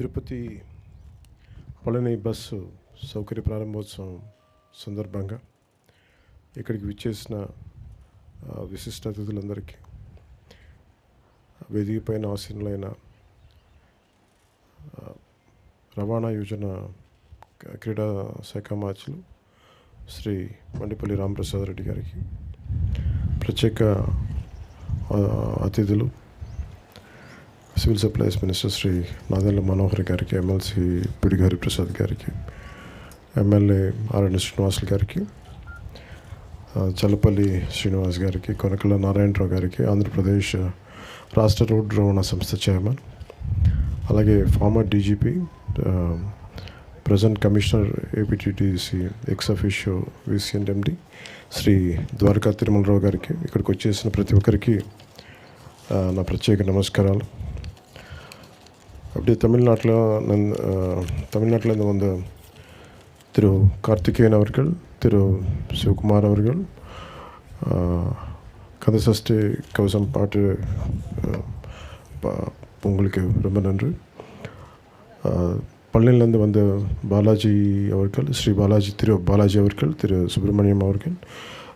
Tirupati Palani bus సౌకర్య ప్రారంభోత్సవం సందర్భంగా ఇక్కడికి విచ్చేసిన విశిష్ట అతిథులందరికీ, వేదిక పైన ఆసీనులైన రవాణా యోజన క్రీడా శాఖ మార్చులు శ్రీ మండిపల్లి రామప్రసాద్ రెడ్డి గారికి, ప్రత్యేక అతిథులు civil supplies minister Shri Nadendla Manohar గారికి, ఎమ్మెల్సీ పిడిగి హరిప్రసాద్ గారికి, ఎమ్మెల్యే ఆర్ఎన్ శ్రీనివాసులు గారికి, చల్లపల్లి శ్రీనివాస్ గారికి, కొనకళ్ళ నారాయణరావు గారికి, ఆంధ్రప్రదేశ్ రాష్ట్ర రోడ్డు రవాణా సంస్థ చైర్మన్, అలాగే former DGP, present commissioner APTTC ex officio VCMD Shri Dwaraka Tirumalarao గారికి, ఇక్కడికి వచ్చేసిన ప్రతి ఒక్కరికి నా ప్రత్యేక నమస్కారాలు. அப்படியே தமிழ்நாட்டில் வந்து திரு கார்த்திகேயன் அவர்கள், திரு சிவகுமார் அவர்கள் கந்தசஷ்டி கவசம் பாட்டு உங்களுக்கு ரொம்ப நன்றி. பழனியிலேருந்து வந்த பாலாஜி அவர்கள், ஸ்ரீ பாலாஜி, திரு பாலாஜி அவர்கள், திரு சுப்பிரமணியம் அவர்கள்,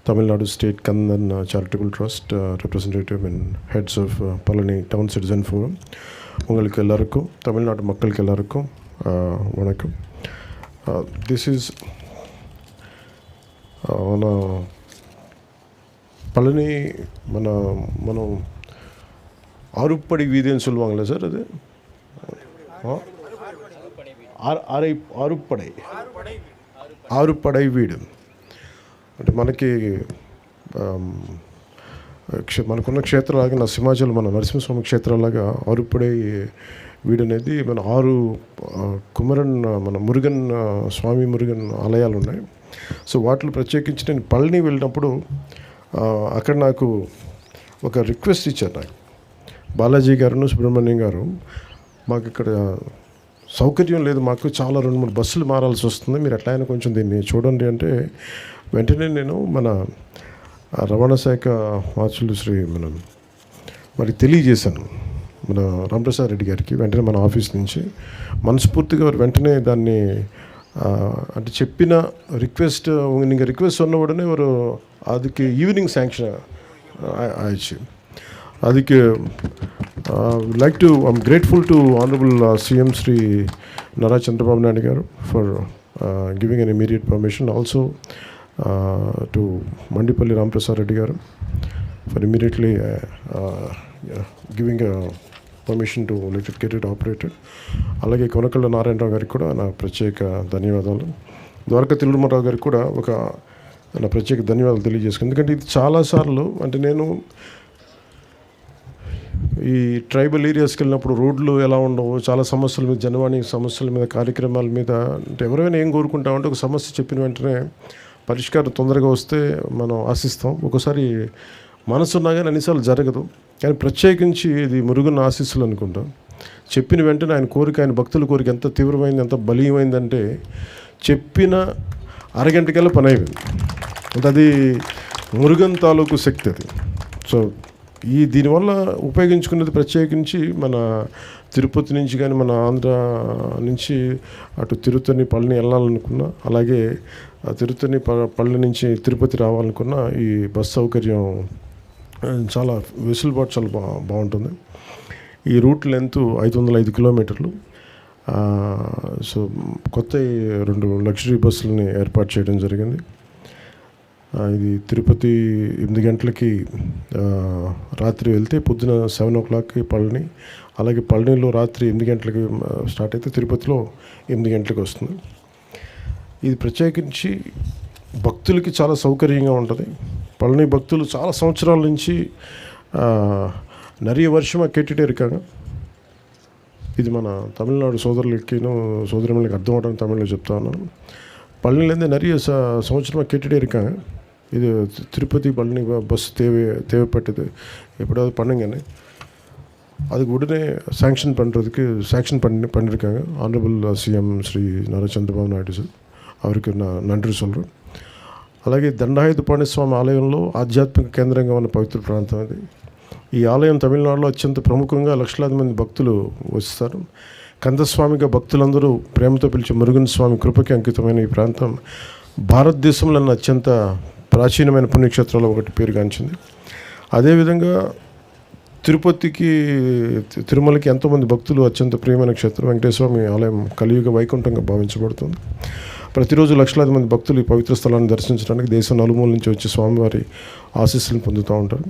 Tamil Nadu state Kandan charitable trust representative and heads of Palani town citizen forum, உங்களுக்கு எல்லாருக்கும், தமிழ்நாட்டு மக்களுக்கு எல்லாருக்கும் வணக்கம். దిస్ ఈజ్ మన పళని మనం ஆறுப்படை வீதின்னு சொல்லுவாங்களே சார், அது ఆరుపడై వీడు అంటే మనకున్న క్షేత్రాలాగా సింహాచలం, మన నరసింహస్వామి క్షేత్రాలాగా ఆరుపడై వీడు అనేది మన 6 కుమరన్, మన మురుగన్ స్వామి మురుగన్ ఆలయాలు ఉన్నాయి. సో వాటిలో ప్రత్యేకించి నేను పళని వెళ్ళినప్పుడు అక్కడ నాకు ఒక రిక్వెస్ట్ ఇచ్చారు. నాకు బాలాజీ గారు, సుబ్రహ్మణ్యం గారు, మాకు ఇక్కడ సౌకర్యం లేదు, మాకు చాలా 2-3 బస్సులు మారాల్సి వస్తుంది, మీరు ఎట్లా అయినా కొంచెం దీన్ని చూడండి అంటే, వెంటనే నేను మన రవాణా శాఖ మార్చులు మరి తెలియజేశాను మన రామప్రసాద్ రెడ్డి గారికి. వెంటనే మన ఆఫీస్ నుంచి మనస్ఫూర్తిగా వెంటనే దాన్ని అంటే చెప్పిన రిక్వెస్ట్, நீங்கள் ரிக்வெஸ்ட் சொன்ன உடனே ஒரு அதுக்கு ஈவினிங் சாங்ஷன் ஆயிடுச்சு. அதுக்கு like to, I'm grateful to Honorable CM Sri Nara Chandrababu Naidu garu for giving an immediate permission. Also to Mandipalli Ramprasad Reddy garu for immediately giving a permission to let it get it operated. అలాగే కొనకళ్ళ నారాయణరావు గారికి కూడా నా ప్రత్యేక ధన్యవాదాలు. ద్వారకా తిరుమలరావు గారికి కూడా ఒక నా ప్రత్యేక ధన్యవాదాలు తెలియజేసుకున్నాను. ఎందుకంటే ఇది చాలాసార్లు అంటే నేను ఈ ట్రైబల్ ఏరియాస్కి వెళ్ళినప్పుడు రోడ్లు ఎలా ఉండవు, చాలా సమస్యల మీద, జనవాణి సమస్యల మీద, కార్యక్రమాల మీద, అంటే ఎవరైనా ఏం కోరుకుంటామంటే ఒక సమస్య చెప్పిన వెంటనే పరిష్కారం తొందరగా వస్తే మనం ఆశిస్తాం. ఒకసారి మనసున్నా కానీ అన్నిసార్లు జరగదు. కానీ ప్రత్యేకించి ఇది మురుగున్న ఆశీస్సులు అనుకుంటాం. చెప్పిన వెంటనే ఆయన కోరిక, ఆయన భక్తుల కోరిక ఎంత తీవ్రమైంది, ఎంత బలీయమైందంటే చెప్పిన అరగంటకల్లా పని అయిపోయింది. అంటే అది మురుగన్ తాలూకు శక్తి అది. సో దీనివల్ల ఉపయోగించుకున్నది ప్రత్యేకించి మన తిరుపతి నుంచి కానీ, మన ఆంధ్ర నుంచి అటు తిరుత్తని పళని వెళ్ళాలనుకున్నా, అలాగే తిరుత్తని పళని నుంచి తిరుపతి రావాలనుకున్నా ఈ బస్ సౌకర్యం చాలా వెసులుబాటు చాలా బాగుంటుంది. ఈ రూట్ లెంత్ 505 కిలోమీటర్లు. సో కొత్త 2 లగ్జరీ బస్సులని ఏర్పాటు చేయడం జరిగింది. ఇది తిరుపతి 8 గంటలకి రాత్రి వెళ్తే పొద్దున 7 o'clockకి పళని, అలాగే పళనిలో రాత్రి 8 గంటలకి స్టార్ట్ అయితే తిరుపతిలో 8 గంటలకు వస్తుంది. ఇది ప్రత్యేకించి భక్తులకి చాలా సౌకర్యంగా ఉంటుంది. పళని భక్తులు చాలా సంవత్సరాల నుంచి நிறைய வருஷமாக கேட்டுகிட்டே இருக்காங்க. ఇది మన తమిళనాడు సోదరులకిను సోదరులకి అర్థం అవడానికి తమిళ్లో చెప్తా ఉన్నాను. పళనిலேருந்து நிறைய సంవత్సరமாக கேட்டுகிட்டே இருக்காங்க. இது திருப்பதி பழனி பஸ் தேவைப்பட்டது, எப்படியாவது பண்ணுங்கன்னு. அதுக்கு உடனே சாங்ஷன் பண்ணியிருக்காங்க honourable CM Shri Nara Chandrababu Naidu sir, அவருக்கு நான் நன்றி சொல்கிறேன். అలాగే దండాయుధపాణి స్వామి ఆలయంలో ఆధ్యాత్మిక కేంద్రంగా ఉన్న పవిత్ర ప్రాంతం అది. ఈ ఆలయం తమిళనాడులో అత్యంత ప్రముఖంగా లక్షలాది మంది భక్తులు వస్తారు. కందస్వామిగా భక్తులందరూ ప్రేమతో పిలిచే మురుగన్ స్వామి కృపకి అంకితమైన ఈ ప్రాంతం భారతదేశంలోని అత్యంత ప్రాచీనమైన పుణ్యక్షేత్రాల్లో ఒకటి పేరుగాంచింది. అదేవిధంగా తిరుమలకి ఎంతోమంది భక్తులు అత్యంత ప్రియమైన క్షేత్రం వెంకటేశ్వర స్వామి ఆలయం కలియుగ వైకుంఠంగా భావించబడుతుంది. ప్రతిరోజు లక్షలాది మంది భక్తులు ఈ పవిత్ర స్థలాన్ని దర్శించడానికి దేశం నలుమూల నుంచి వచ్చి స్వామివారి ఆశీస్సులను పొందుతూ ఉంటారు.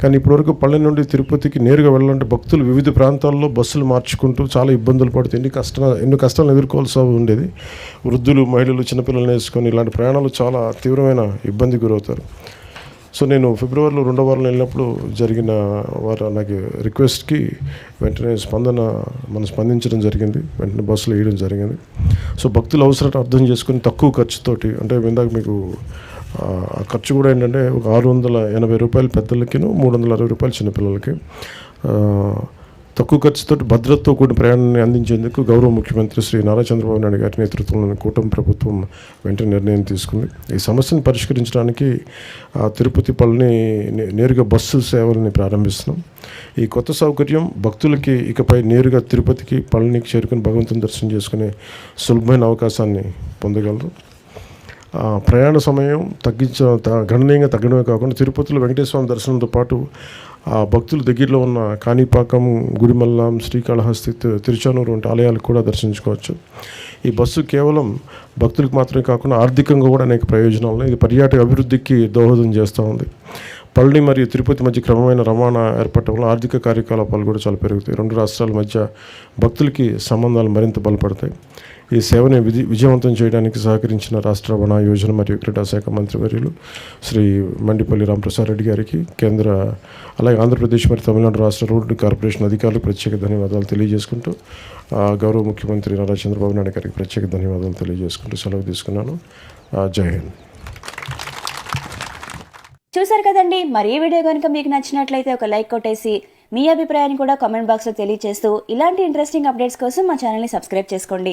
కానీ ఇప్పటివరకు పల్లె నుండి తిరుపతికి నేరుగా వెళ్ళాలంటే భక్తులు వివిధ ప్రాంతాల్లో బస్సులు మార్చుకుంటూ చాలా ఇబ్బందులు పడుతూ ఎన్నో కష్టాలను ఎదుర్కోవాల్సి ఉండేది. వృద్ధులు, మహిళలు, చిన్నపిల్లలు వేసుకొని ఇలాంటి ప్రయాణాలు చాలా తీవ్రమైన ఇబ్బంది గురవుతారు. సో నేను ఫిబ్రవరిలో 2వ వారంలో వెళ్ళినప్పుడు జరిగిన నాకు రిక్వెస్ట్కి వెంటనే స్పందించడం జరిగింది. వెంటనే బస్సులు వేయడం జరిగింది. సో భక్తుల అవసరాన్ని అర్థం చేసుకుని తక్కువ ఖర్చుతోటి, అంటే ఇందాక మీకు ఆ ఖర్చు కూడా ఏంటంటే ఒక 680 రూపాయలు పెద్దలకి, 360 రూపాయలు చిన్నపిల్లలకి తక్కువ ఖర్చుతో భద్రతతో కూడిన ప్రయాణాన్ని అందించేందుకు గౌరవ ముఖ్యమంత్రి శ్రీ నారా చంద్రబాబు నాయుడు గారి నేతృత్వంలోని కూటమి ప్రభుత్వం వెంటనే నిర్ణయం తీసుకుంది. ఈ సమస్యను పరిష్కరించడానికి తిరుపతి పళని నేరుగా బస్సు సేవల్ని ప్రారంభిస్తున్నాం. ఈ కొత్త సౌకర్యం భక్తులకి ఇకపై నేరుగా తిరుపతికి, పళనికి చేరుకుని భగవంతుని దర్శనం చేసుకునే సులభమైన అవకాశాన్ని పొందగలరు. ప్రయాణ సమయం గణనీయంగా తగ్గడమే కాకుండా తిరుపతిలో వెంకటేశ్వర స్వామి దర్శనంతో పాటు భక్తులు దగ్గరలో ఉన్న కాణిపాకం, గుడిమల్లం, శ్రీకాళహస్తి, తిరుచానూరు వంటి ఆలయాలకు కూడా దర్శించుకోవచ్చు. ఈ బస్సు కేవలం భక్తులకు మాత్రమే కాకుండా ఆర్థికంగా కూడా అనేక ప్రయోజనాలు, ఇది పర్యాటక అభివృద్ధికి దోహదం చేస్తూ ఉంది. పళని మరియు తిరుపతి మధ్య క్రమమైన రవాణా ఏర్పడటం వల్ల ఆర్థిక కార్యకలాపాలు కూడా చాలా పెరుగుతాయి. 2 రాష్ట్రాల మధ్య భక్తులకి సంబంధాలు మరింత బలపడతాయి. ఈ సేవని విజయవంతం చేయడానికి సహకరించిన రాష్ట్ర రవాణా యోజన మరియు క్రీడా శాఖ మంత్రివర్యులు శ్రీ మండిపల్లి రామప్రసాద్ రెడ్డి గారికి, అలాగే ఆంధ్రప్రదేశ్ మరియు తమిళనాడు రాష్ట్ర రోడ్డు కార్పొరేషన్ అధికారులకు ప్రత్యేక ధన్యవాదాలు తెలియజేసుకుంటూ, గౌరవ ముఖ్యమంత్రి నారా చంద్రబాబు నాయుడు గారికి ప్రత్యేక ధన్యవాదాలు తెలియజేసుకుంటూ సెలవు తీసుకున్నాను. జై హింద్. చూసారు కదండి. మరి ఈ వీడియో కనుక మీకు నచ్చినట్లయితే ఒక లైక్ కొట్టేసి మీ అభిప్రాయాన్ని కూడా కామెంట్ బాక్స్లో తెలియజేస్తూ ఇలాంటి ఇంట్రెస్టింగ్ అప్డేట్స్ కోసం మా ఛానల్ని సబ్స్క్రైబ్ చేసుకోండి.